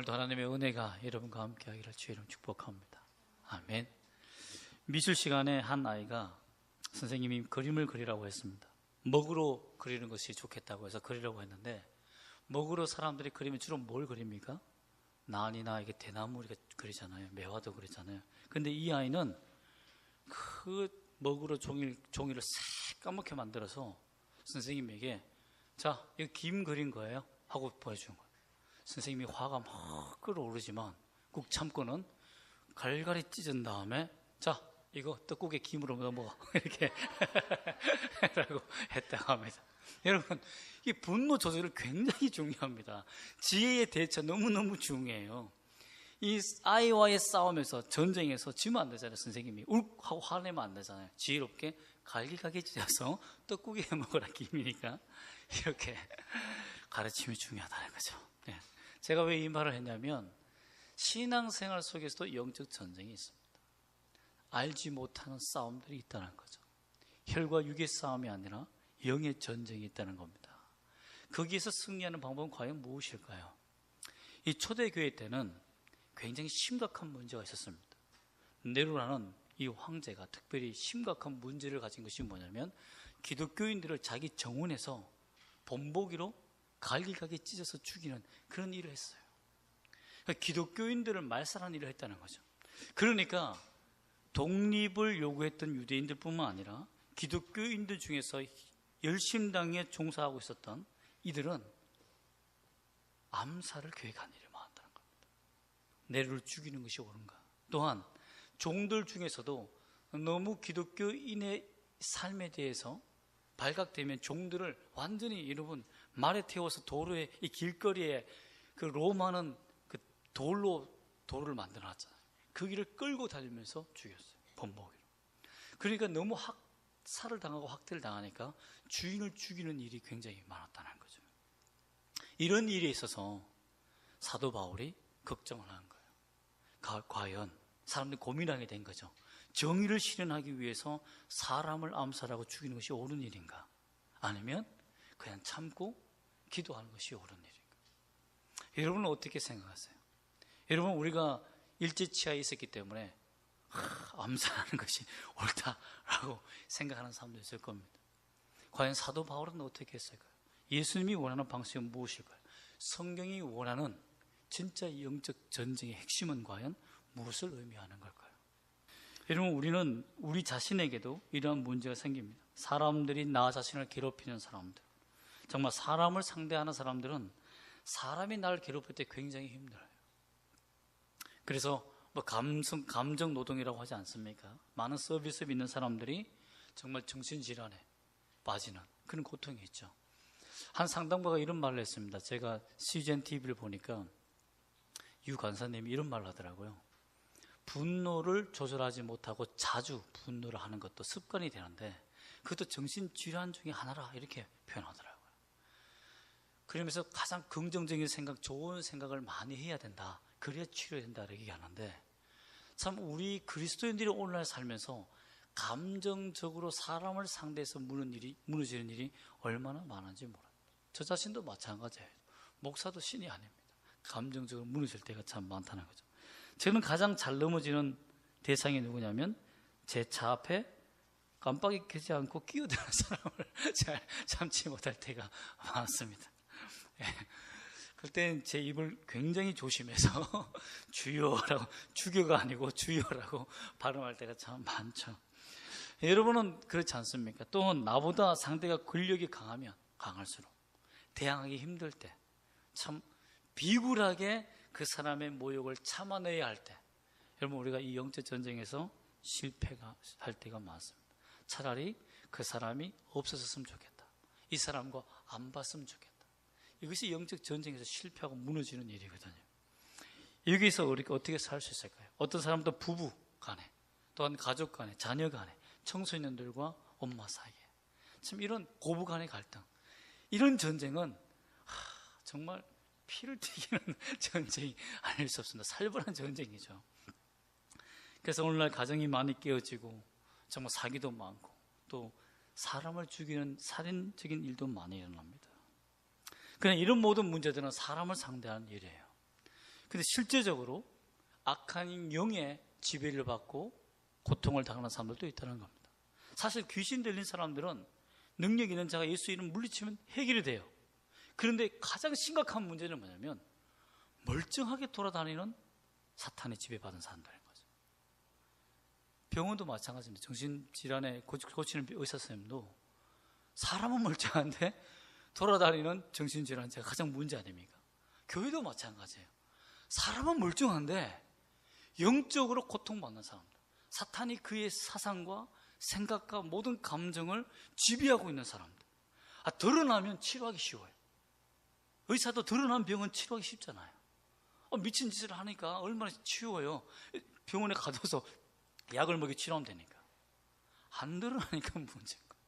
오늘도 하나님의 은혜가 여러분과 함께 하기를 주의 이름 축복합니다. 아멘. 미술 시간에 한 아이가 선생님이 그림을 그리라고 했습니다. 먹으로 그리는 것이 좋겠다고 해서 그리라고 했는데, 먹으로 사람들이 그리면 주로 뭘 그립니까? 난이나 이게 대나무 이렇게 그리잖아요. 매화도 그리잖아요. 근데 이 아이는 그 먹으로 종이를 새까맣게 만들어서 선생님에게, 자, 이거 김 그린 거예요 하고 보여준 거예요. 선생님이 화가 막 끓어오르지만 꾹 참고는 갈갈이 찢은 다음에, 자, 이거 떡국에 김으로 넘어가 이렇게 라고 했다고 합니다. 여러분, 이 분노 조절이 굉장히 중요합니다. 지혜의 대처 너무너무 중요해요. 이 아이와의 싸움에서, 전쟁에서 지면 안 되잖아요. 선생님이 욱 하고 화내면 안 되잖아요. 지혜롭게 갈기갈기 찢어서 떡국에 먹으라 김이니까, 이렇게 가르침이 중요하다는 거죠. 네. 제가 왜 이 말을 했냐면, 신앙생활 속에서도 영적 전쟁이 있습니다. 알지 못하는 싸움들이 있다는 거죠. 혈과 육의 싸움이 아니라 영의 전쟁이 있다는 겁니다. 거기에서 승리하는 방법은 과연 무엇일까요? 이 초대교회 때는 굉장히 심각한 문제가 있었습니다. 네로라는 이 황제가 특별히 심각한 문제를 가진 것이 뭐냐면, 기독교인들을 자기 정원에서 본보기로 갈기갈기 찢어서 죽이는 그런 일을 했어요. 그러니까 기독교인들을 말살하는 일을 했다는 거죠. 그러니까 독립을 요구했던 유대인들뿐만 아니라 기독교인들 중에서 열심당에 종사하고 있었던 이들은 암살을 계획한 일을 많았다는 겁니다. 네로를 죽이는 것이 옳은가? 또한 종들 중에서도 너무 기독교인의 삶에 대해서 발각되면 종들을 완전히, 여러분, 말에 태워서 도로에, 이 길거리에 그 로마는 그 돌을 만들어 놨잖아요. 그 길을 끌고 다니면서 죽였어요. 본보기로. 그러니까 너무 학살을 당하고 학대를 당하니까 주인을 죽이는 일이 굉장히 많았다는 거죠. 이런 일에 있어서 사도 바울이 걱정을 하는 거예요. 과연 사람들이 고민하게 된 거죠. 정의를 실현하기 위해서 사람을 암살하고 죽이는 것이 옳은 일인가? 아니면 그냥 참고 기도하는 것이 옳은 일인가? 여러분은 어떻게 생각하세요? 여러분, 우리가 일제치하에 있었기 때문에 암살하는 것이 옳다라고 생각하는 사람도 있을 겁니다. 과연 사도 바울은 어떻게 했을까요? 예수님이 원하는 방식은 무엇일까요? 성경이 원하는 진짜 영적 전쟁의 핵심은 과연 무엇을 의미하는 걸까요? 여러분, 우리는 우리 자신에게도 이러한 문제가 생깁니다. 사람들이 나 자신을 괴롭히는 사람들, 정말 사람을 상대하는 사람들은 사람이 나를 괴롭힐 때 굉장히 힘들어요. 그래서 뭐 감정 노동이라고 하지 않습니까? 많은 서비스업 있는 사람들이 정말 정신질환에 빠지는 그런 고통이 있죠. 한 상담가가 이런 말을 했습니다. 제가 CGN TV를 보니까 유 간사님이 이런 말을 하더라고요. 분노를 조절하지 못하고 자주 분노를 하는 것도 습관이 되는데, 그것도 정신질환 중에 하나라, 이렇게 표현하더라고요. 그러면서 가장 긍정적인 생각, 좋은 생각을 많이 해야 된다, 그래야 치료된다, 이렇게 얘기하는데, 참 우리 그리스도인들이 오늘날 살면서 감정적으로 사람을 상대해서 무너지는 일이 얼마나 많은지 몰라요. 저 자신도 마찬가지예요. 목사도 신이 아닙니다. 감정적으로 무너질 때가 참 많다는 거죠. 저는 가장 잘 넘어지는 대상이 누구냐면, 제 차 앞에 깜빡이 켜지 않고 끼어드는 사람을 잘 참지 못할 때가 많습니다. 예. 그때 제 입을 굉장히 조심해서 주여라고, 주교가 아니고 주여라고 발음할 때가 참 많죠. 여러분은 그렇지 않습니까? 또 나보다 상대가 권력이 강하면 강할수록 대항하기 힘들 때, 참 비굴하게 그 사람의 모욕을 참아내야 할 때, 여러분, 우리가 이 영적 전쟁에서 실패가 할 때가 많습니다. 차라리 그 사람이 없어졌으면 좋겠다, 이 사람과 안 봤으면 좋겠다. 이것이 영적 전쟁에서 실패하고 무너지는 일이거든요. 여기서 우리가 어떻게 살 수 있을까요? 어떤 사람도 부부 간에, 또한 가족 간에, 자녀 간에, 청소년들과 엄마 사이에, 참 이런 고부 간의 갈등, 이런 전쟁은 정말 피를 튀기는 전쟁이 아닐 수 없습니다. 살벌한 전쟁이죠. 그래서 오늘날 가정이 많이 깨어지고, 정말 사기도 많고, 또 사람을 죽이는 살인적인 일도 많이 일어납니다. 그냥 이런 모든 문제들은 사람을 상대하는 일이에요. 근데 실제적으로 악한 영의 지배를 받고 고통을 당하는 사람들도 있다는 겁니다. 사실 귀신 들린 사람들은 능력 있는 자가 예수 이름 물리치면 해결이 돼요. 그런데 가장 심각한 문제는 뭐냐면 멀쩡하게 돌아다니는 사탄의 지배받은 사람들인 거죠. 병원도 마찬가지입니다. 정신질환에 고치는 의사 선생님도 사람은 멀쩡한데 돌아다니는 정신질환자가 가장 문제 아닙니까? 교회도 마찬가지예요. 사람은 멀쩡한데 영적으로 고통받는 사람들, 사탄이 그의 사상과 생각과 모든 감정을 지배하고 있는 사람들. 드러나면 치료하기 쉬워요. 의사도 드러난 병은 치료하기 쉽잖아요. 미친 짓을 하니까 얼마나 치워요. 병원에 가둬서 약을 먹여 치료하면 되니까. 안 드러나니까 문제인 거예요.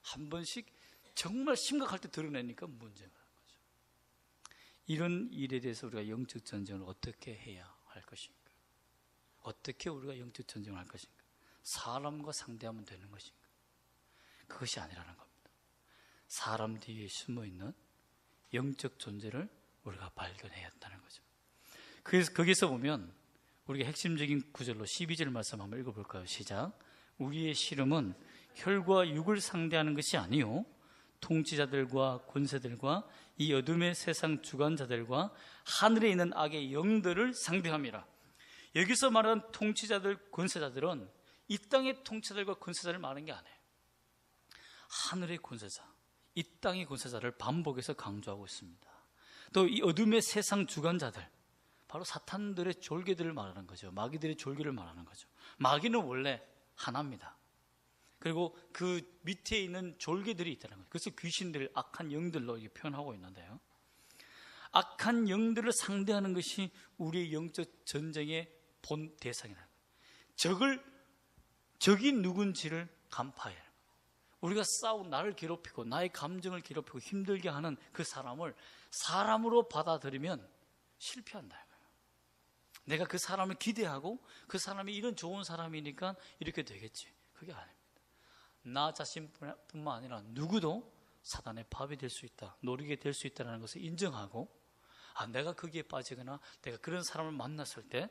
한 번씩 정말 심각할 때 드러내니까 문제가 되는 거죠. 이런 일에 대해서 우리가 영적 전쟁을 어떻게 해야 할 것인가? 어떻게 우리가 영적 전쟁을 할 것인가? 사람과 상대하면 되는 것인가? 그것이 아니라는 겁니다. 사람 뒤에 숨어있는 영적 존재를 우리가 발견해야 한다는 거죠. 그래서 거기서 보면 우리가 핵심적인 구절로 12절 말씀 한번 읽어볼까요? 시작. 우리의 씨름은 혈과 육을 상대하는 것이 아니요 통치자들과 권세들과 이 어둠의 세상 주관자들과 하늘에 있는 악의 영들을 상대함이라. 여기서 말하는 통치자들, 권세자들은 이 땅의 통치자들과 권세자를 말하는 게 아니에요. 하늘의 권세자, 이 땅의 권세자를 반복해서 강조하고 있습니다. 또 이 어둠의 세상 주관자들, 바로 사탄들의 졸개들을 말하는 거죠. 마귀들의 졸개를 말하는 거죠. 마귀는 원래 하나입니다. 그리고 그 밑에 있는 졸개들이 있다는 거예요. 그래서 귀신들, 악한 영들로 이렇게 표현하고 있는데요. 악한 영들을 상대하는 것이 우리의 영적 전쟁의 본 대상이라는 거예요. 적이 누군지를 간파해야 해요. 우리가 나를 괴롭히고 나의 감정을 괴롭히고 힘들게 하는 그 사람을 사람으로 받아들이면 실패한다. 내가 그 사람을 기대하고 그 사람이 이런 좋은 사람이니까 이렇게 되겠지. 그게 아닙니다. 나 자신뿐만 아니라 누구도 사단의 밥이 될 수 있다, 노리게 될 수 있다는 것을 인정하고, 내가 거기에 빠지거나 내가 그런 사람을 만났을 때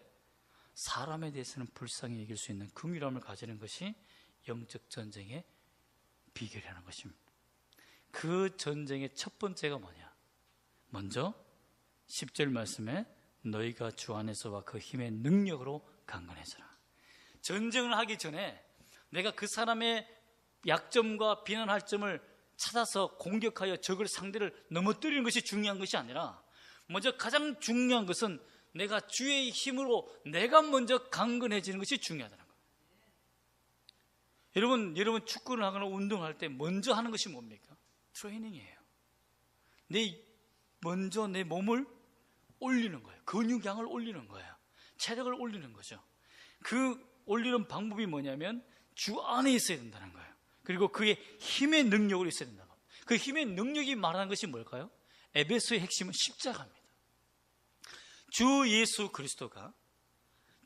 사람에 대해서는 불쌍히 여길 수 있는 긍휼함을 가지는 것이 영적 전쟁의 비결이라는 것입니다. 그 전쟁의 첫 번째가 뭐냐? 먼저 10절 말씀에 너희가 주 안에서와 그 힘의 능력으로 강건해져라. 전쟁을 하기 전에 내가 그 사람의 약점과 비난할 점을 찾아서 공격하여 적을 상대를 넘어뜨리는 것이 중요한 것이 아니라, 먼저 가장 중요한 것은 내가 주의 힘으로 내가 먼저 강건해지는 것이 중요하다는 거예요. 여러분 축구를 하거나 운동할 때 먼저 하는 것이 뭡니까? 트레이닝이에요. 먼저 내 몸을 올리는 거예요. 근육량을 올리는 거예요. 체력을 올리는 거죠. 그 올리는 방법이 뭐냐면 주 안에 있어야 된다는 거예요. 그리고 그의 힘의 능력으로 있어야 된다는 겁니다. 그 힘의 능력이 말하는 것이 뭘까요? 에베소의 핵심은 십자가입니다. 주 예수 그리스도가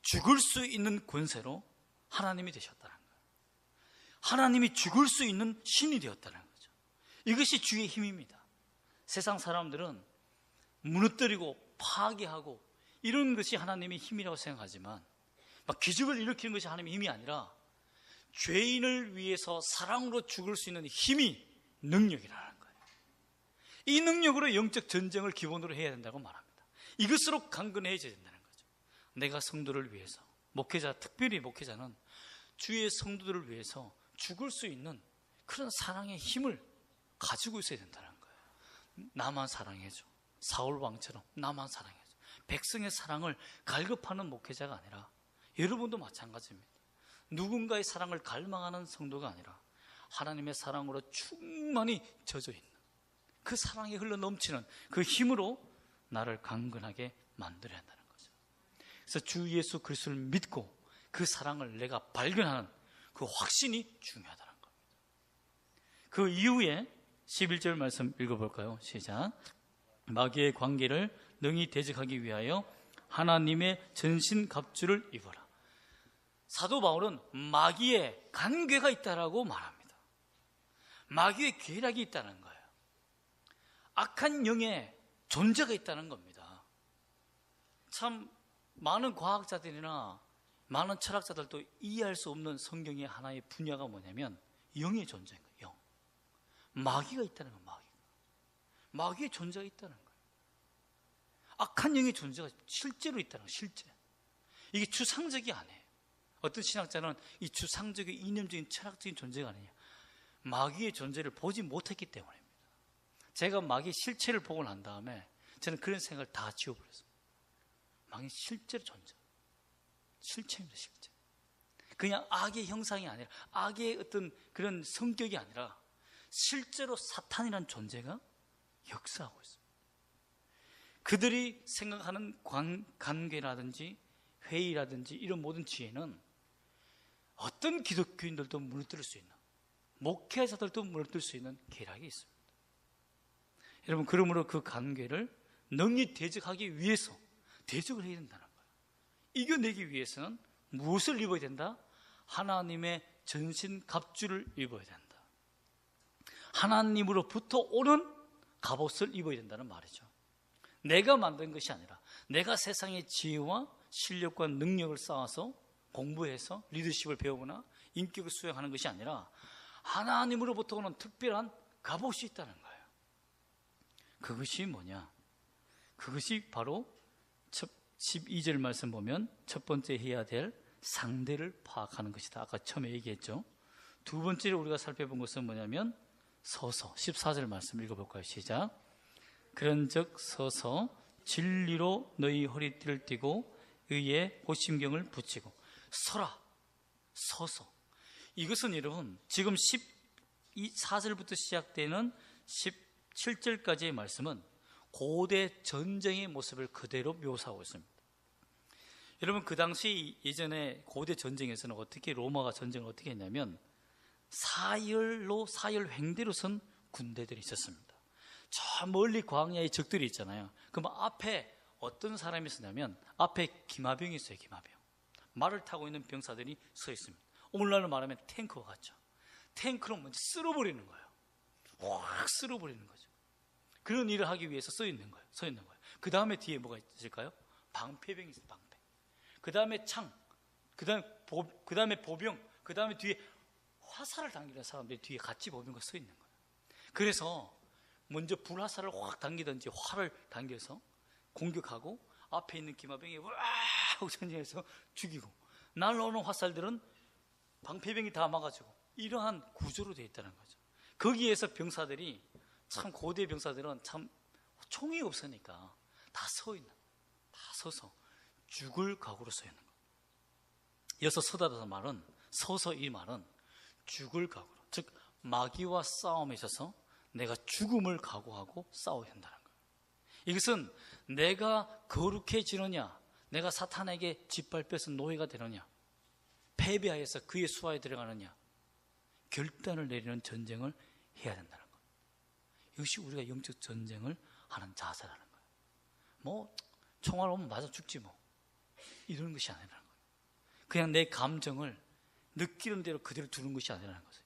죽을 수 있는 권세로 하나님이 되셨다는 거예요. 하나님이 죽을 수 있는 신이 되었다는 거죠. 이것이 주의 힘입니다. 세상 사람들은 무너뜨리고 파괴하고 이런 것이 하나님의 힘이라고 생각하지만, 막 기적을 일으키는 것이 하나님의 힘이 아니라 죄인을 위해서 사랑으로 죽을 수 있는 힘이 능력이라는 거예요. 이 능력으로 영적 전쟁을 기본으로 해야 된다고 말합니다. 이것으로 강건해져야 된다는 거죠. 내가 성도를 위해서, 특별히 목회자는 주의 성도들을 위해서 죽을 수 있는 그런 사랑의 힘을 가지고 있어야 된다는 거예요. 나만 사랑해줘. 사울 왕처럼 나만 사랑해줘. 백성의 사랑을 갈급하는 목회자가 아니라, 여러분도 마찬가지입니다. 누군가의 사랑을 갈망하는 성도가 아니라 하나님의 사랑으로 충만히 젖어 있는, 그 사랑이 흘러 넘치는 그 힘으로 나를 강건하게 만들어야 한다는 거죠. 그래서 주 예수 그리스도를 믿고 그 사랑을 내가 발견하는 그 확신이 중요하다는 겁니다. 그 이후에 11절 말씀 읽어볼까요? 시작. 마귀의 관계를 능히 대적하기 위하여 하나님의 전신갑주를 입어라. 사도 바울은 마귀의 관계가 있다라고 말합니다. 마귀의 계략이 있다는 거예요. 악한 영의 존재가 있다는 겁니다. 참 많은 과학자들이나 많은 철학자들도 이해할 수 없는 성경의 하나의 분야가 뭐냐면 영의 존재인 거예요. 영. 마귀가 있다는 거예요. 마귀의 존재가 있다는 거예요. 악한 영의 존재가 실제로 있다는 거예요. 실제. 이게 추상적이 아니에요. 어떤 신학자는 이 추상적인 이념적인 철학적인 존재가 아니냐, 마귀의 존재를 보지 못했기 때문입니다. 제가 마귀의 실체를 보고 난 다음에 저는 그런 생각을 다 지워버렸습니다. 마귀는 실제로 존재, 실체입니다. 실제. 그냥 악의 형상이 아니라, 악의 어떤 그런 성격이 아니라 실제로 사탄이라는 존재가 역사하고 있습니다. 그들이 생각하는 관계라든지 회의라든지 이런 모든 지혜는 어떤 기독교인들도 무너뜨릴 수 있는, 목회자들도 무너뜨릴 수 있는 계략이 있습니다. 여러분, 그러므로 그 관계를 능히 대적하기 위해서 대적을 해야 된다는 거예요. 이겨내기 위해서는 무엇을 입어야 된다? 하나님의 전신갑주를 입어야 된다. 하나님으로부터 오는 갑옷을 입어야 된다는 말이죠. 내가 만든 것이 아니라, 내가 세상의 지혜와 실력과 능력을 쌓아서 공부해서 리더십을 배우거나 인격을 수행하는 것이 아니라 하나님으로부터 오는 특별한 갑옷이 있다는 거예요. 그것이 뭐냐? 그것이 바로 12절 말씀 보면 첫 번째 해야 될 상대를 파악하는 것이다. 아까 처음에 얘기했죠. 두 번째로 우리가 살펴본 것은 뭐냐면 서서, 14절 말씀 읽어볼까요? 시작. 그런즉 서서 진리로 너희 허리띠를 띠고 의에 호심경을 붙이고. 서라, 서서. 이것은 여러분 지금 14절부터 시작되는 17절까지의 말씀은 고대 전쟁의 모습을 그대로 묘사하고 있습니다. 여러분, 그 당시 예전에 고대 전쟁에서는 어떻게, 로마가 전쟁을 어떻게 했냐면 사열 횡대로 선 군대들이 있었습니다. 저 멀리 광야에 적들이 있잖아요. 그럼 앞에 어떤 사람이 있었냐면 앞에 기마병이 있어요. 기마병. 말을 타고 있는 병사들이 서 있습니다. 오늘날로 말하면 탱크와 같죠. 탱크로 먼저 쓸어버리는 거예요. 확 쓸어버리는 거죠. 그런 일을 하기 위해서 서 있는 거예요. 그 다음에 뒤에 뭐가 있을까요? 방패병이 있어요. 방패. 그 다음에 창, 그 다음에 보병, 그 다음에 뒤에 화살을 당기는 사람들이 뒤에 같이 보병과 서 있는 거예요. 그래서 먼저 불화살을 확 당기든지 활을 당겨서 공격하고 앞에 있는 기마병이 와 하고 전쟁해서 죽이고, 날라오는 화살들은 방패병이 다 막아주고, 이러한 구조로 되어 있다는 거죠. 거기에서 병사들이, 참 고대 병사들은 참 총이 없으니까 다 서서 죽을 각오로 서 있는 거예요. 여기서 서다라는 말은, 서서 이 말은 죽을 각오로, 즉 마귀와 싸움에 있어서 내가 죽음을 각오하고 싸워야 한다는 거예요. 이것은 내가 거룩해지느냐, 내가 사탄에게 짓밟혀서 노예가 되느냐, 패배하여서 그의 수하에 들어가느냐, 결단을 내리는 전쟁을 해야 된다는 거예요. 이것이 우리가 영적 전쟁을 하는 자세라는 거예요. 뭐 총알 오면 맞아 죽지 뭐, 이런 것이 아니라는 거예요. 그냥 내 감정을 느끼는 대로 그대로 두는 것이 아니라는 거죠.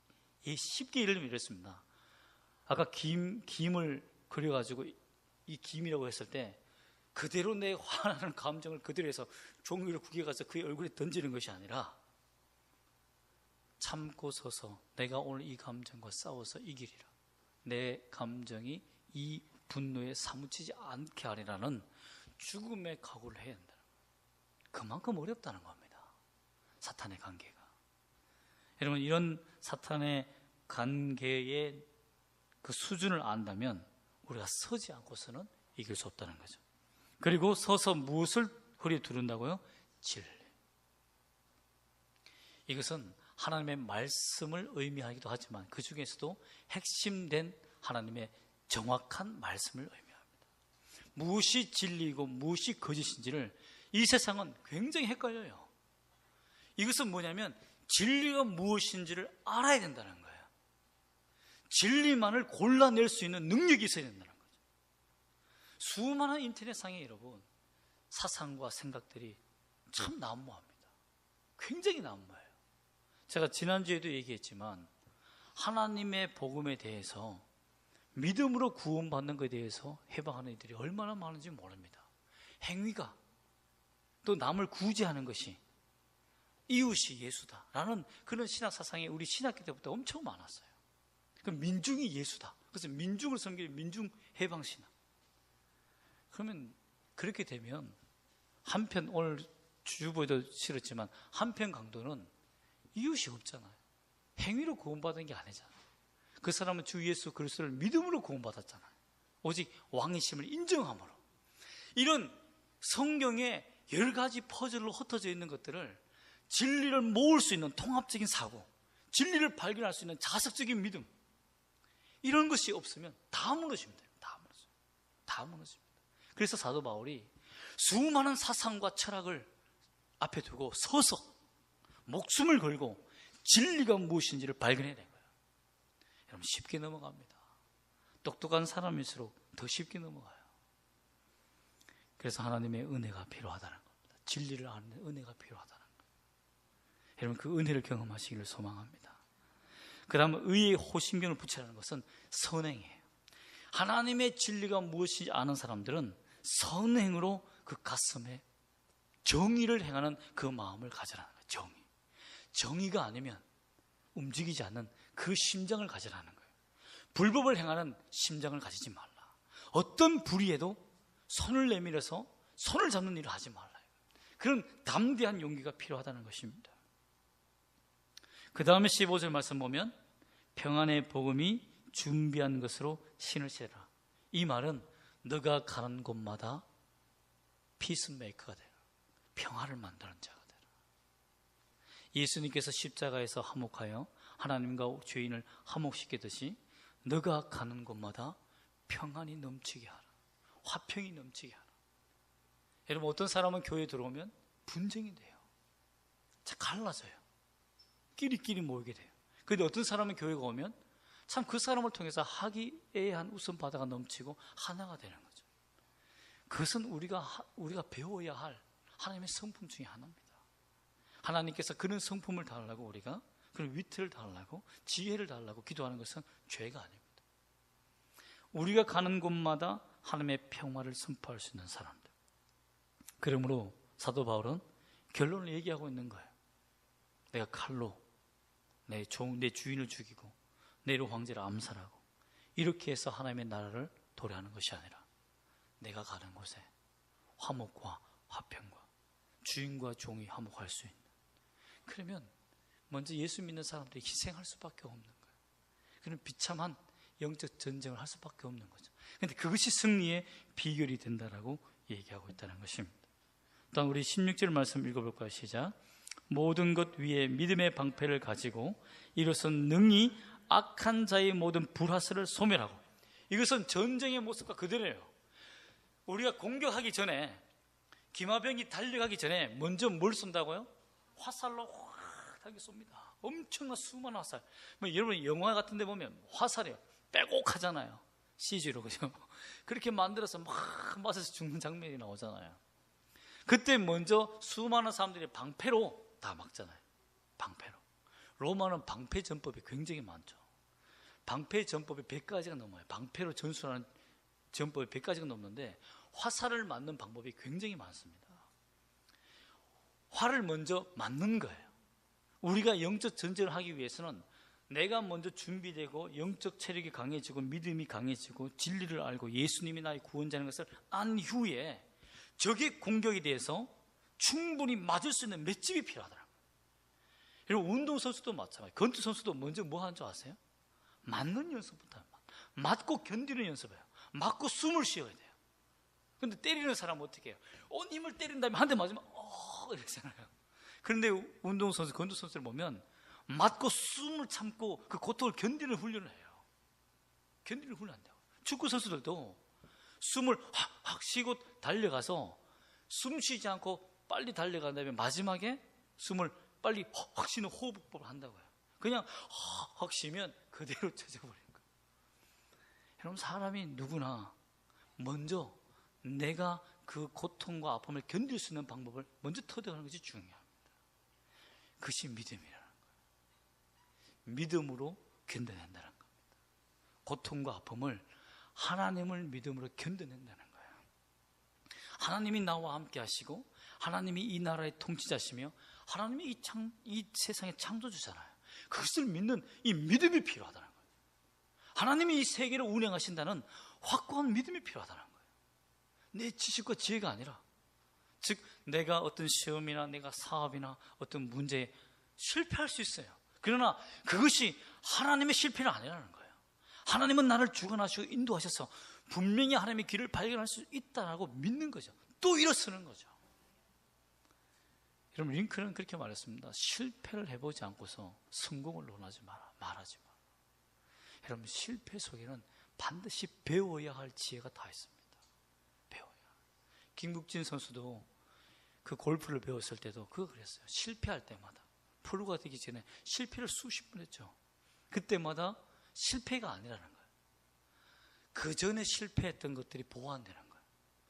쉽게 예를 들면 이렇습니다. 아까 김을 그려가지고 이 김이라고 했을 때 그대로 내 화나는 감정을 그대로 해서 종이로 구겨가서 그의 얼굴에 던지는 것이 아니라 참고 서서 내가 오늘 이 감정과 싸워서 이기리라, 내 감정이 이 분노에 사무치지 않게 하리라는 죽음의 각오를 해야 한다는 거예요. 그만큼 어렵다는 겁니다. 사탄의 관계가. 여러분, 이런 사탄의 관계의 그 수준을 안다면 우리가 서지 않고서는 이길 수 없다는 거죠. 그리고 서서 무엇을 허리에 두른다고요? 진리. 이것은 하나님의 말씀을 의미하기도 하지만 그 중에서도 핵심된 하나님의 정확한 말씀을 의미합니다. 무엇이 진리이고 무엇이 거짓인지를 이 세상은 굉장히 헷갈려요. 이것은 뭐냐면 진리가 무엇인지를 알아야 된다는 거예요. 진리만을 골라낼 수 있는 능력이 있어야 된다는 거죠. 수많은 인터넷상에 여러분 사상과 생각들이 참 난무합니다. 굉장히 난무해요. 제가 지난주에도 얘기했지만 하나님의 복음에 대해서, 믿음으로 구원받는 것에 대해서 해방하는 이들이 얼마나 많은지 모릅니다. 행위가 또 남을 구제하는 것이 이웃이 예수다라는 그런 신학 사상이 우리 신학교 때부터 엄청 많았어요. 그 민중이 예수다. 그래서 민중을 섬기는 민중 해방 신학. 그러면 그렇게 되면 한편, 오늘 주보에도 실었지만 한편 강도는 이웃이 없잖아요. 행위로 구원받은 게 아니잖아요. 그 사람은 주 예수 그리스도를 믿음으로 구원받았잖아요. 오직 왕이심을 인정함으로. 이런 성경에 여러 가지 퍼즐로 흩어져 있는 것들을 진리를 모을 수 있는 통합적인 사고, 진리를 발견할 수 있는 자석적인 믿음, 이런 것이 없으면 다 무너집니다. 다 무너집니다. 그래서 사도 바울이 수많은 사상과 철학을 앞에 두고 서서 목숨을 걸고 진리가 무엇인지를 발견해낸 거예요. 여러분, 쉽게 넘어갑니다. 똑똑한 사람일수록 더 쉽게 넘어가요. 그래서 하나님의 은혜가 필요하다는 겁니다. 진리를 아는 은혜가 필요하다는 거예요. 여러분, 그 은혜를 경험하시기를 소망합니다. 그 다음 의의 호심경을 붙이라는 것은 선행이에요. 하나님의 진리가 무엇인지 아는 사람들은 선행으로 그 가슴에 정의를 행하는 그 마음을 가지라는 거예요. 정의가 아니면 움직이지 않는 그 심장을 가지라는 거예요. 불법을 행하는 심장을 가지지 말라. 어떤 불의에도 손을 내밀어서 손을 잡는 일을 하지 말라. 그런 담대한 용기가 필요하다는 것입니다. 그 다음에 15절 말씀 보면 평안의 복음이 준비한 것으로 신을 세라. 이 말은 너가 가는 곳마다 피스메이커가 되라. 평화를 만드는 자가 되라. 예수님께서 십자가에서 화목하여 하나님과 죄인을 화목시키듯이 너가 가는 곳마다 평안이 넘치게 하라. 화평이 넘치게 하라. 여러분, 어떤 사람은 교회에 들어오면 분쟁이 돼요. 갈라져요. 끼리끼리 모이게 돼요. 그런데 어떤 사람은 교회가 오면 참 그 사람을 통해서 화기애애한 웃음 바다가 넘치고 하나가 되는 거죠. 그것은 우리가 배워야 할 하나님의 성품 중에 하나입니다. 하나님께서 그런 성품을 달라고, 우리가 그런 위트를 달라고, 지혜를 달라고 기도하는 것은 죄가 아닙니다. 우리가 가는 곳마다 하나님의 평화를 선포할 수 있는 사람들. 그러므로 사도 바울은 결론을 얘기하고 있는 거예요. 내가 칼로 내 주인을 죽이고 네로 황제를 암살하고 이렇게 해서 하나님의 나라를 도래하는 것이 아니라 내가 가는 곳에 화목과 화평과 주인과 종이 화목할 수 있는, 그러면 먼저 예수 믿는 사람들이 희생할 수밖에 없는 거예요. 그런 비참한 영적 전쟁을 할 수밖에 없는 거죠. 그런데 그것이 승리의 비결이 된다라고 얘기하고 있다는 것입니다. 일단 우리 16절 말씀 읽어볼까요? 시작. 모든 것 위에 믿음의 방패를 가지고 이로써 능히 악한 자의 모든 불화살을 소멸하고. 이것은 전쟁의 모습과 그대로예요. 우리가 공격하기 전에, 기마병이 달려가기 전에 먼저 뭘 쏜다고요? 화살로 확하게 쏩니다. 엄청난 수많은 화살. 여러분 영화 같은 데 보면 화살이 빼곡하잖아요. CG로, 그죠? 그렇게 만들어서 막 맞아서 죽는 장면이 나오잖아요. 그때 먼저 수많은 사람들이 방패로 다 막잖아요. 방패로. 로마는 방패 전법이 굉장히 많죠. 방패 전법이 100가지가 넘어요. 방패로 전술하는 전법이 100가지가 넘는데 화살을 맞는 방법이 굉장히 많습니다. 활을 먼저 맞는 거예요. 우리가 영적 전쟁을 하기 위해서는 내가 먼저 준비되고 영적 체력이 강해지고 믿음이 강해지고 진리를 알고 예수님이 나의 구원자라는 것을 안 후에 적의 공격에 대해서 충분히 맞을 수 있는 맷집이 필요하더라고요. 여러분, 운동선수도 마찬가지예요. 권투선수도 먼저 뭐 하는 줄 아세요? 맞는 연습부터 합니다. 맞고 견디는 연습이에요. 맞고 숨을 쉬어야 돼요. 그런데 때리는 사람은 어떻게 해요? 온 힘을 때린 다음에 한 대 맞으면 이러잖아요. 그런데 운동선수, 권투선수를 보면 맞고 숨을 참고 그 고통을 견디는 훈련을 해요. 견디는 훈련 안 돼요. 축구선수들도 숨을 확 쉬고 달려가서 숨 쉬지 않고 빨리 달려간 다음에 마지막에 숨을 빨리 확 쉬는 호흡법을 한다고요. 그냥 확 쉬면 그대로 젖어버리는 거예요. 여러분, 사람이 누구나 먼저 내가 그 고통과 아픔을 견딜 수 있는 방법을 먼저 터득하는 것이 중요합니다. 그것이 믿음이라는 거예요. 믿음으로 견뎌낸다는 겁니다. 고통과 아픔을 하나님을 믿음으로 견뎌낸다는 거예요. 하나님이 나와 함께 하시고 하나님이 이 나라의 통치자시며 하나님이 이 세상의 창조주잖아요. 그것을 믿는 이 믿음이 필요하다는 거예요. 하나님이 이 세계를 운행하신다는 확고한 믿음이 필요하다는 거예요. 내 지식과 지혜가 아니라, 즉 내가 어떤 시험이나 내가 사업이나 어떤 문제에 실패할 수 있어요. 그러나 그것이 하나님의 실패는 아니라는 거예요. 하나님은 나를 주관하시고 인도하셔서 분명히 하나님의 길을 발견할 수 있다고 믿는 거죠. 또 일어서는 거죠. 여러분, 링컨은 그렇게 말했습니다. 실패를 해보지 않고서 성공을 논하지 마라, 말하지 마라. 여러분, 실패 속에는 반드시 배워야 할 지혜가 다 있습니다. 배워야. 김국진 선수도 그 골프를 배웠을 때도 그거 그랬어요. 실패할 때마다, 프로가 되기 전에 실패를 수십 번 했죠. 그때마다 실패가 아니라는 거예요. 그 전에 실패했던 것들이 보완되는 거예요.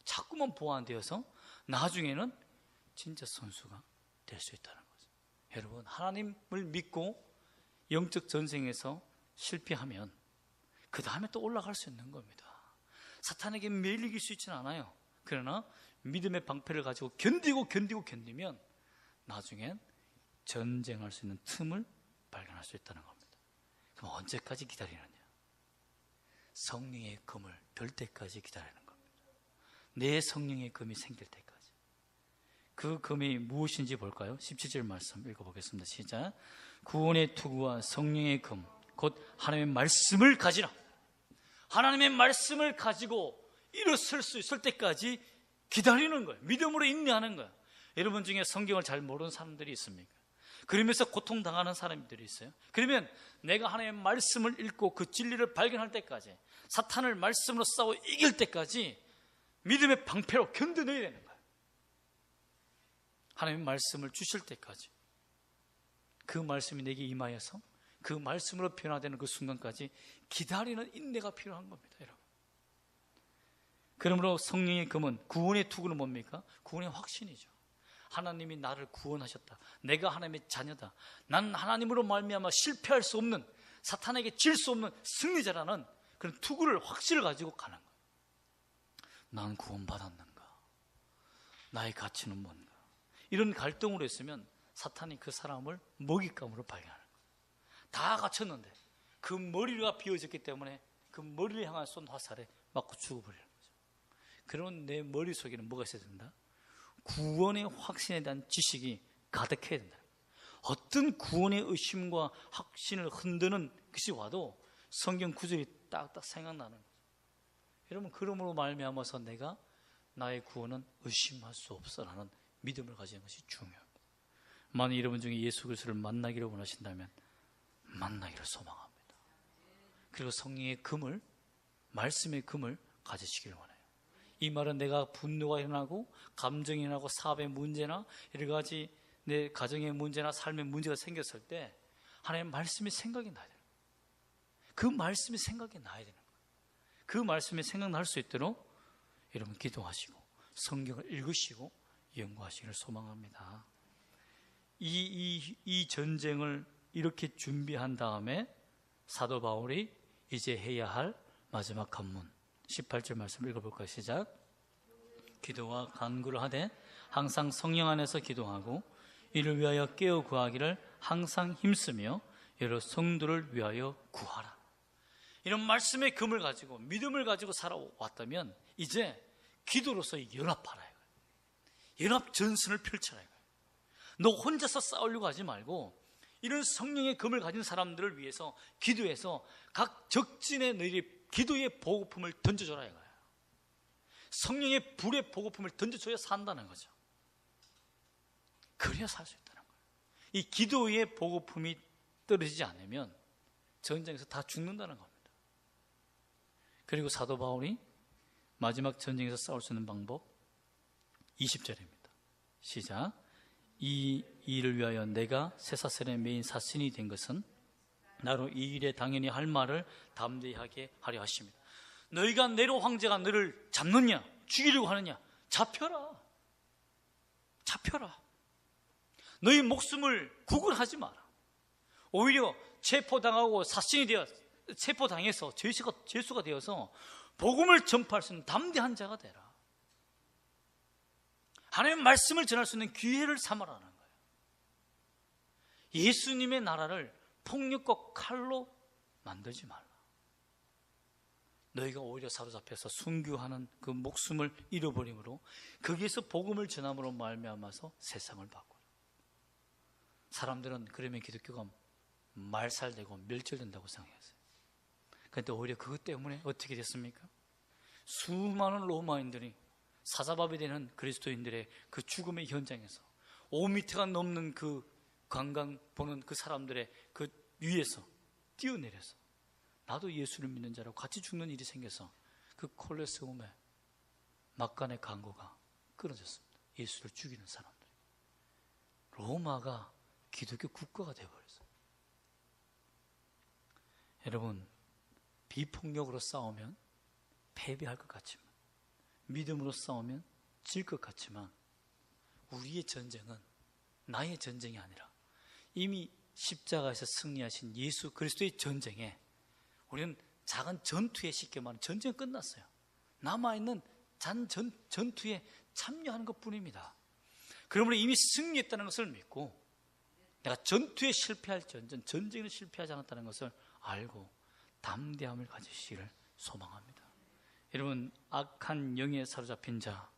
자꾸만 보완되어서 나중에는 진짜 선수가 될 수 있다는 거죠. 여러분, 하나님을 믿고 영적 전쟁에서 실패하면 그 다음에 또 올라갈 수 있는 겁니다. 사탄에게 매일 이길 수 있지는 않아요. 그러나 믿음의 방패를 가지고 견디면 나중엔 전쟁할 수 있는 틈을 발견할 수 있다는 겁니다. 그럼 언제까지 기다리느냐? 성령의 검을 별 때까지 기다리는 겁니다. 내 성령의 검이 생길 때까지. 그 검이 무엇인지 볼까요? 17절 말씀 읽어보겠습니다. 시작. 구원의 투구와 성령의 검, 곧 하나님의 말씀을 가지라. 하나님의 말씀을 가지고 일어설 수 있을 때까지 기다리는 거예요. 믿음으로 인내하는 거예요. 여러분 중에 성경을 잘 모르는 사람들이 있습니까? 그러면서 고통당하는 사람들이 있어요. 그러면 내가 하나님의 말씀을 읽고 그 진리를 발견할 때까지, 사탄을 말씀으로 싸워 이길 때까지 믿음의 방패로 견뎌내야 되는 거예요. 하나님의 말씀을 주실 때까지, 그 말씀이 내게 임하여서 그 말씀으로 변화되는 그 순간까지 기다리는 인내가 필요한 겁니다, 여러분. 그러므로 성령의 검은, 구원의 투구는 뭡니까? 구원의 확신이죠. 하나님이 나를 구원하셨다. 내가 하나님의 자녀다. 난 하나님으로 말미암아 실패할 수 없는, 사탄에게 질 수 없는 승리자라는 그런 투구를, 확신을 가지고 가는 거예요. 난 구원받았는가? 나의 가치는 뭔가? 이런 갈등으로 했으면 사탄이 그 사람을 먹잇감으로 발견하는 거예요. 다 갖췄는데 그 머리가 비어졌기 때문에 그 머리를 향한 쏜 화살에 맞고 죽어버리는 거죠. 그런 내 머릿속에는 뭐가 있어야 된다? 구원의 확신에 대한 지식이 가득해야 된다. 어떤 구원의 의심과 확신을 흔드는 것이 와도 성경 구절이 딱딱 생각나는 거죠. 여러분, 그러므로 말미암아서 내가 나의 구원은 의심할 수 없어라는 믿음을 가지는 것이 중요합니다. 만약 여러분 중에 예수 그리스도를 만나기를 원하신다면 만나기를 소망합니다. 그리고 성령의 금을, 말씀의 금을 가지시길 원해요. 이 말은 내가 분노가 일어나고 감정이 일어나고 사업의 문제나 여러 가지 내 가정의 문제나 삶의 문제가 생겼을 때 하나님의 말씀이 생각이 나야 돼요. 그 말씀이 생각이 나야 되는 거예요. 그 말씀이 생각날 수 있도록 여러분 기도하시고 성경을 읽으시고 연구하시기를 소망합니다. 이 전쟁을 이렇게 준비한 다음에 사도 바울이 이제 해야 할 마지막 관문 18절 말씀 읽어볼까요? 시작. 기도와 간구를 하되 항상 성령 안에서 기도하고 이를 위하여 깨어 구하기를 항상 힘쓰며 여러 성도를 위하여 구하라. 이런 말씀의 금을 가지고 믿음을 가지고 살아왔다면 이제 기도로서 연합하라. 연합 전선을 펼쳐라. 너 혼자서 싸우려고 하지 말고 이런 성령의 금을 가진 사람들을 위해서 기도해서 각 적진에 너희 기도의 보급품을 던져줘라 이거예요. 성령의 불의 보급품을 던져줘야 산다는 거죠. 그래야 살 수 있다는 거예요. 이 기도의 보급품이 떨어지지 않으면 전쟁에서 다 죽는다는 겁니다. 그리고 사도 바울이 마지막 전쟁에서 싸울 수 있는 방법 20절입니다. 시작. 이 일을 위하여 내가 쇠사슬의 메인 사신이 된 것은 나로 이 일에 당연히 할 말을 담대히 하게 하려 하십니다. 너희가 네로 황제가 너를 잡느냐 죽이려고 하느냐 잡혀라. 너희 목숨을 구걸하지 마라. 오히려 체포당하고 사신이 되어 체포당해서 죄수가 되어서 복음을 전파할 수 있는 담대한 자가 되라. 하나님의 말씀을 전할 수 있는 기회를 삼으라는 거예요. 예수님의 나라를 폭력과 칼로 만들지 말라. 너희가 오히려 사로잡혀서 순교하는 그 목숨을 잃어버림으로 거기에서 복음을 전함으로 말미암아서 세상을 바꾸라. 사람들은 그러면 기독교가 말살되고 멸절된다고 생각했어요. 그런데 오히려 그것 때문에 어떻게 됐습니까? 수많은 로마인들이 사자밥이 되는 그리스도인들의 그 죽음의 현장에서 5m가 넘는 그 관광 보는 그 사람들의 그 위에서 뛰어내려서 나도 예수를 믿는 자라고 같이 죽는 일이 생겨서 그 콜레세움에 막간의 강고가 끊어졌습니다. 예수를 죽이는 사람들. 로마가 기독교 국가가 되어버렸어요. 여러분, 비폭력으로 싸우면 패배할 것 같지만, 믿음으로 싸우면 질 것 같지만, 우리의 전쟁은 나의 전쟁이 아니라 이미 십자가에서 승리하신 예수 그리스도의 전쟁에 우리는 작은 전투에, 쉽게 말하면 전쟁은 끝났어요. 남아있는 전투에 참여하는 것 뿐입니다. 그러므로 이미 승리했다는 것을 믿고 내가 전투에 실패할지언정 전쟁에 실패하지 않았다는 것을 알고 담대함을 가지시기를 소망합니다. 여러분, 악한 영에 사로잡힌 자,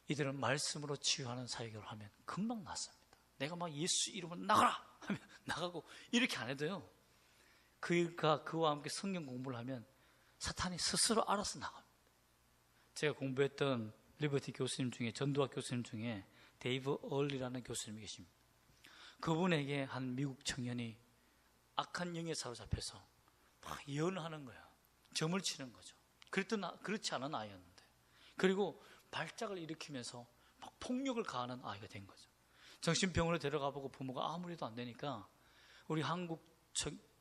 이들은 말씀으로 치유하는 사역을 하면 금방 낫습니다. 내가 막 예수 이름으로 나가라 하면 나가고, 이렇게 안 해도요, 그와 함께 성경 공부를 하면 사탄이 스스로 알아서 나갑니다. 제가 공부했던 리버티 교수님 중에, 전도학 교수님 중에 데이브 얼리라는 교수님이 계십니다. 그분에게 한 미국 청년이 악한 영에 사로잡혀서 막 예언하는 거야. 점을 치는 거죠. 그렇지 않은 아이였는데, 그리고 발작을 일으키면서 막 폭력을 가하는 아이가 된 거죠. 정신병원에 데려가 보고 부모가 아무 리도 안 되니까 우리 한국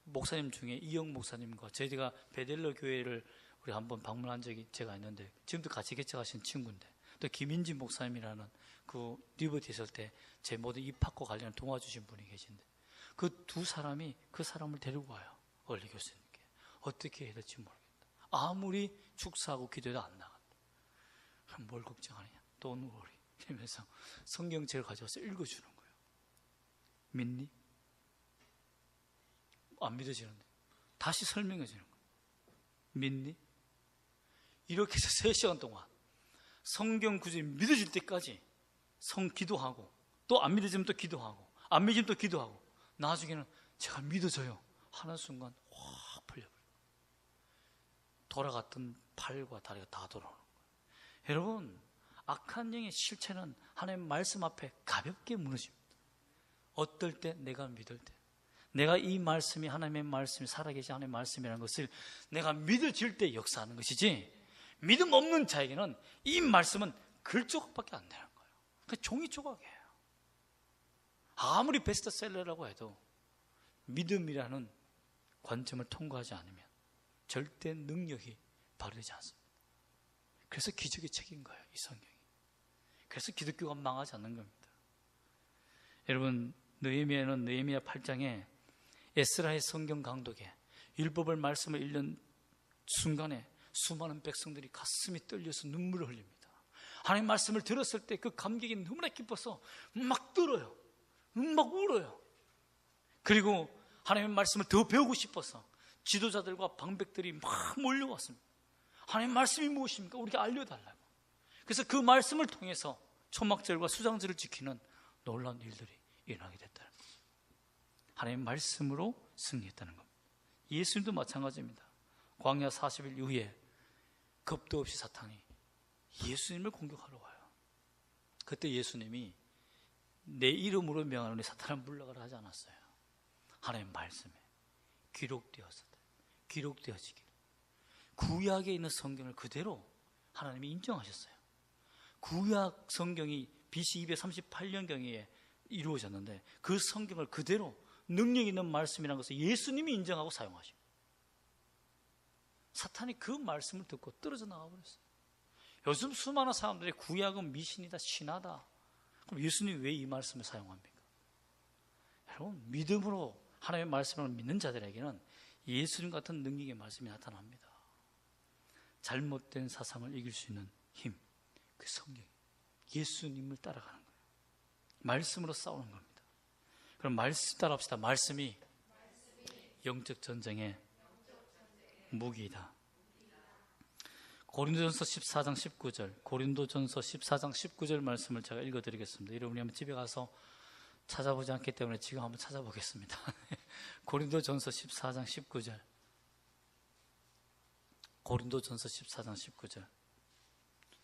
목사님 중에 이영 목사님과 저희가 베델러 교회를 우리 한번 방문한 적이 제가 있는데, 지금도 같이 개척하신 친구인데, 또 김인진 목사님이라는 그 리버티 있을 때 제 모든 입학과 관련 도와주신 분이 계신데, 그 두 사람이 그 사람을 데리고 와요. 얼리 교수님께. 어떻게 해야 될지 모르겠다. 아무리 축사하고 기도해도 안 나간다. 그럼 뭘 걱정하느냐? Don't worry. 이러면서 성경책을 가져와서 읽어주는 거예요. 믿니? 안 믿어지는데 다시 설명해 주는 거예요. 믿니? 이렇게 해서 3시간 동안 성경 구절이 믿어질 때까지 기도하고, 또 안 믿어지면 또 기도하고, 안 믿어지면 또 기도하고, 나중에는 제가 믿어져요 하는 순간 확 풀려버려요. 돌아갔던 팔과 다리가 다 돌아오는 거예요. 여러분, 악한 영의 실체는 하나님의 말씀 앞에 가볍게 무너집니다. 어떨 때? 내가 믿을 때. 내가 이 말씀이 하나님의 말씀이 살아계신 하나님의 말씀이라는 것을 내가 믿어질 때 역사하는 것이지, 믿음 없는 자에게는 이 말씀은 글 조각밖에 안 되는 거예요. 그 종이 조각이에요. 아무리 베스트셀러라고 해도 믿음이라는 관점을 통과하지 않으면 절대 능력이 발휘되지 않습니다. 그래서 기적의 책인 거예요, 이 성경이. 그래서 기독교가 망하지 않는 겁니다. 여러분, 느헤미야는 느헤미야 8장에 에스라의 성경 강독에 율법을 말씀을 읽는 순간에 수많은 백성들이 가슴이 떨려서 눈물을 흘립니다. 하나님 말씀을 들었을 때 그 감격이 너무나 기뻐서 막 떨어요. 막 울어요. 그리고 하나님의 말씀을 더 배우고 싶어서 지도자들과 방백들이 막 몰려왔습니다. 하나님의 말씀이 무엇입니까? 우리에게 알려달라고. 그래서 그 말씀을 통해서 초막절과 수장절을 지키는 놀라운 일들이 일어나게 됐다는 거예요. 하나님의 말씀으로 승리했다는 겁니다. 예수님도 마찬가지입니다. 광야 40일 이후에 겁도 없이 사탄이 예수님을 공격하러 와요. 그때 예수님이 내 이름으로 명하노니 사탄을 물러가라 하지 않았어요. 하나님의 말씀에 기록되어지기를. 구약에 있는 성경을 그대로 하나님이 인정하셨어요. 구약 성경이 BC 238년경에 이루어졌는데, 그 성경을 그대로 능력 있는 말씀이라는 것을 예수님이 인정하고 사용하십니다. 사탄이 그 말씀을 듣고 떨어져 나가버렸어요. 요즘 수많은 사람들이 구약은 미신이다, 신하다. 그럼 예수님이 왜 이 말씀을 사용합니까? 여러분, 믿음으로 하나님의 말씀을 믿는 자들에게는 예수님 같은 능력의 말씀이 나타납니다. 잘못된 사상을 이길 수 있는 힘, 그 성경. 예수님을 따라가는 거예요. 말씀으로 싸우는 겁니다. 그럼 말씀 따라합시다. 말씀이 영적 전쟁의 무기이다. 고린도전서 14장 19절, 고린도전서 14장 19절 말씀을 제가 읽어드리겠습니다. 여러분이 한번 집에 가서 찾아보지 않기 때문에 지금 한번 찾아보겠습니다. 고린도전서 14장 19절, 고린도전서 14장 19절.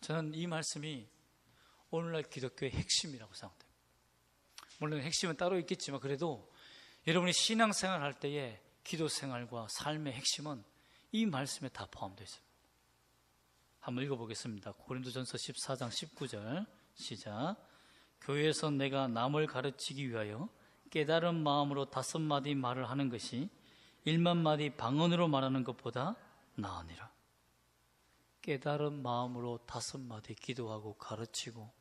저는 이 말씀이 오늘날 기독교의 핵심이라고 생각합니다. 물론 핵심은 따로 있겠지만 그래도 여러분이 신앙생활 할 때의 기도생활과 삶의 핵심은 이 말씀에 다 포함되어 있습니다. 한번 읽어보겠습니다. 고린도전서 14장 19절 시작. 교회에서 내가 남을 가르치기 위하여 깨달은 마음으로 5마디 말을 하는 것이 1만 마디 방언으로 말하는 것보다 나으니라. 깨달은 마음으로 5마디 기도하고 가르치고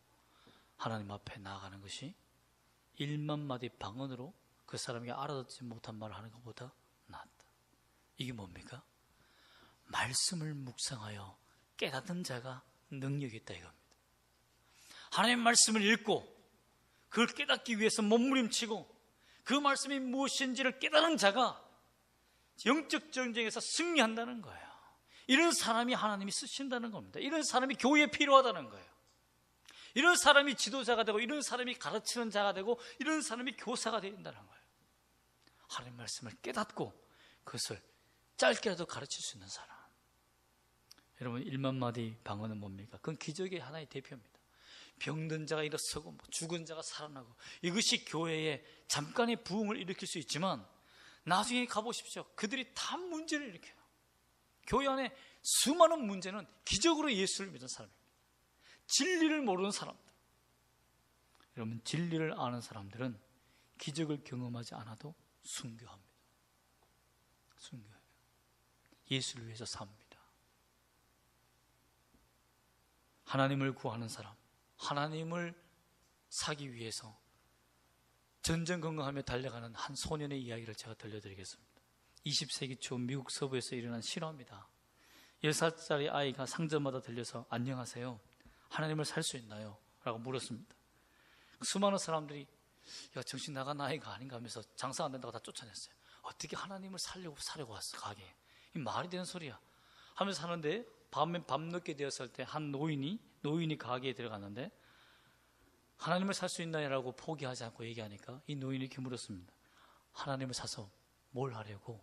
하나님 앞에 나아가는 것이 1만 마디 방언으로 그 사람이 알아듣지 못한 말을 하는 것보다 낫다. 이게 뭡니까? 말씀을 묵상하여 깨닫는 자가 능력이 있다 이겁니다. 하나님의 말씀을 읽고 그걸 깨닫기 위해서 몸부림치고 그 말씀이 무엇인지를 깨닫는 자가 영적 전쟁에서 승리한다는 거예요. 이런 사람이 하나님이 쓰신다는 겁니다. 이런 사람이 교회에 필요하다는 거예요. 이런 사람이 지도자가 되고 이런 사람이 가르치는 자가 되고 이런 사람이 교사가 된다는 거예요. 하나님의 말씀을 깨닫고 그것을 짧게라도 가르칠 수 있는 사람. 여러분 1만 마디 방언은 뭡니까? 그건 기적의 하나의 대표입니다. 병든 자가 일어서고 죽은 자가 살아나고 이것이 교회에 잠깐의 부흥을 일으킬 수 있지만 나중에 가보십시오. 그들이 다 문제를 일으켜요. 교회 안에 수많은 문제는 기적으로 예수를 믿은 사람입니다. 진리를 모르는 사람들. 여러분 진리를 아는 사람들은 기적을 경험하지 않아도 순교합니다. 순교해요. 예수를 위해서 삽니다. 하나님을 구하는 사람, 하나님을 사기 위해서 전전긍긍하며 달려가는 한 소년의 이야기를 제가 들려드리겠습니다. 20세기 초 미국 서부에서 일어난 실화입니다. 10살짜리 아이가 상점마다 들려서 안녕하세요, 하나님을 살 수 있나요? 라고 물었습니다. 수많은 사람들이 야, 정신 나간 아이가 아닌가 하면서 장사 안 된다고 다 쫓아냈어요. 어떻게 하나님을 사려고 왔어 가게에. 이 말이 되는 소리야 하면서 하는데 밤늦게 되었을 때 한 노인이 가게에 들어갔는데 하나님을 살 수 있나요라고 포기하지 않고 얘기하니까 이 노인이 이렇게 물었습니다. 하나님을 사서 뭘 하려고?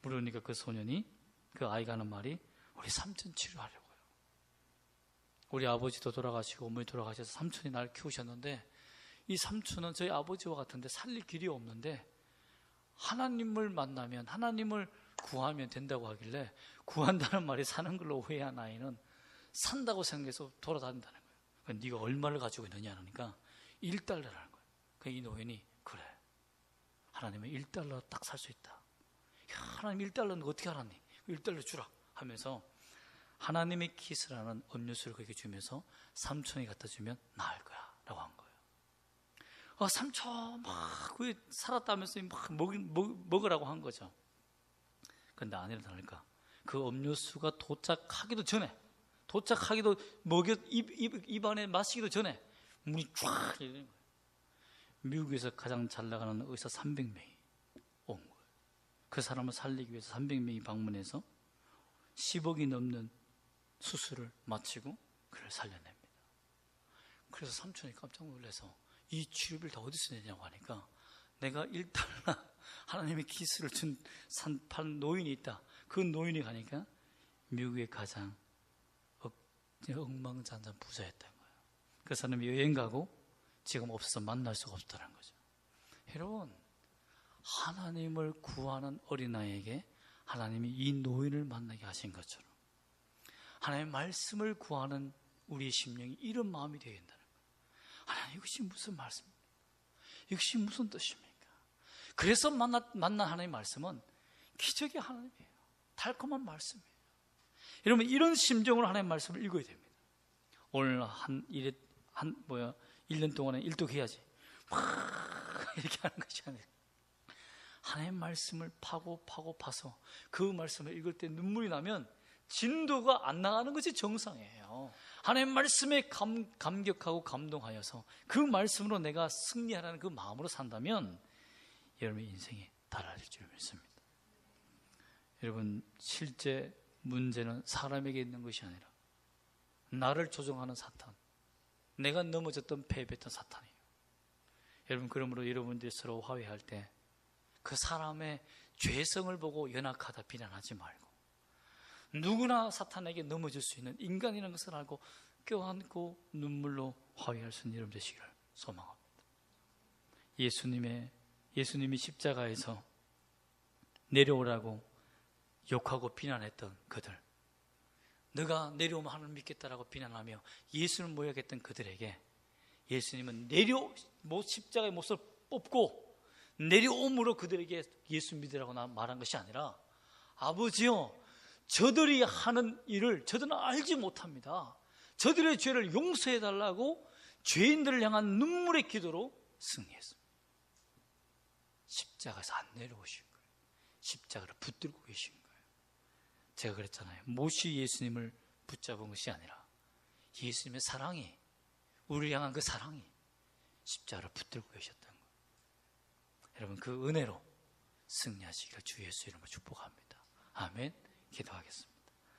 물으니까 그 소년이, 그 아이가 하는 말이 우리 삼촌 치료하려고요. 우리 아버지도 돌아가시고 어머니 돌아가셔서 삼촌이 날 키우셨는데 이 삼촌은 저희 아버지와 같은데 살릴 길이 없는데 하나님을 만나면, 하나님을 구하면 된다고 하길래 구한다는 말이 사는 걸로 오해한 아이는 산다고 생각해서 돌아다닌다는 거예요. 네가 얼마를 가지고 있느냐 하니까 1달러라는 거예요. 이 노인이 그래, 하나님은 1달러 딱 살 수 있다. 야, 하나님 1달러는 어떻게 알았니? 1달러 주라 하면서 하나님의 키스라는 음료수를 그렇게 주면서 삼촌이 갖다 주면 나을 거야 라고 한 거예요. 삼촌 막 살았다면서 막 먹으라고 한 거죠. 그런데 안 일어나니까 그 음료수가 도착하기도 전에, 입 안에 마시기도 전에 문이 쫙 열리는 거예요. 미국에서 가장 잘 나가는 의사 300명이 온 거예요. 그 사람을 살리기 위해서 300명이 방문해서 10억이 넘는 수술을 마치고 그를 살려냅니다. 그래서 삼촌이 깜짝 놀라서 이 치료비를 다 어디서 내냐고 하니까 내가 1달러 하나님의 키스를 준 산판 노인이 있다. 그 노인이 가니까 미국의 가장 억만장자 부자였다는 거예요. 그 사람이 여행 가고 지금 없어서 만날 수가 없다는 거죠. 여러분, 하나님을 구하는 어린아이에게 하나님이 이 노인을 만나게 하신 것처럼 하나님의 말씀을 구하는 우리의 심령이 이런 마음이 되어야 된다는 거예요. 하나님, 이것이 무슨 말씀입니까? 이것이 무슨 뜻입니까? 그래서 만난 하나님의 말씀은 기적의 하나님이에요. 달콤한 말씀이에요. 여러분, 이런 심정으로 하나님의 말씀을 읽어야 됩니다. 오늘 1년 동안에 일독해야지 막 이렇게 하는 것이 아니에요. 하나님의 말씀을 파서 그 말씀을 읽을 때 눈물이 나면 진도가 안 나가는 것이 정상이에요. 하나님 말씀에 감격하고 감동하여서 그 말씀으로 내가 승리하라는 그 마음으로 산다면 여러분의 인생이 달라질 줄 믿습니다. 여러분, 실제 문제는 사람에게 있는 것이 아니라 나를 조종하는 사탄, 내가 넘어졌던 패배했던 사탄이에요. 여러분, 그러므로 여러분들이 서로 화해할 때 그 사람의 죄성을 보고 연약하다 비난하지 말고, 누구나 사탄에게 넘어질 수 있는 인간이라는 것을 알고 껴안고 눈물로 화해할 수 있는 여러분 되시기를 소망합니다. 예수님이 십자가에서 내려오라고 욕하고 비난했던 그들, 너가 내려오면 하나님 믿겠다라고 비난하며 예수를 모욕했던 그들에게 예수님은 십자가의 못을 뽑고 내려옴으로 그들에게 예수 믿으라고 말한 것이 아니라, 아버지요, 저들이 하는 일을 저들은 알지 못합니다. 저들의 죄를 용서해달라고 죄인들을 향한 눈물의 기도로 승리했습니다. 십자가에서 안 내려오신 거예요. 십자가를 붙들고 계신 거예요. 제가 그랬잖아요. 못이 예수님을 붙잡은 것이 아니라 예수님의 사랑이, 우리를 향한 그 사랑이 십자가를 붙들고 계셨던 거예요. 여러분, 그 은혜로 승리하시기를 주 예수 이름으로 축복합니다. 아멘. 기도하겠습니다.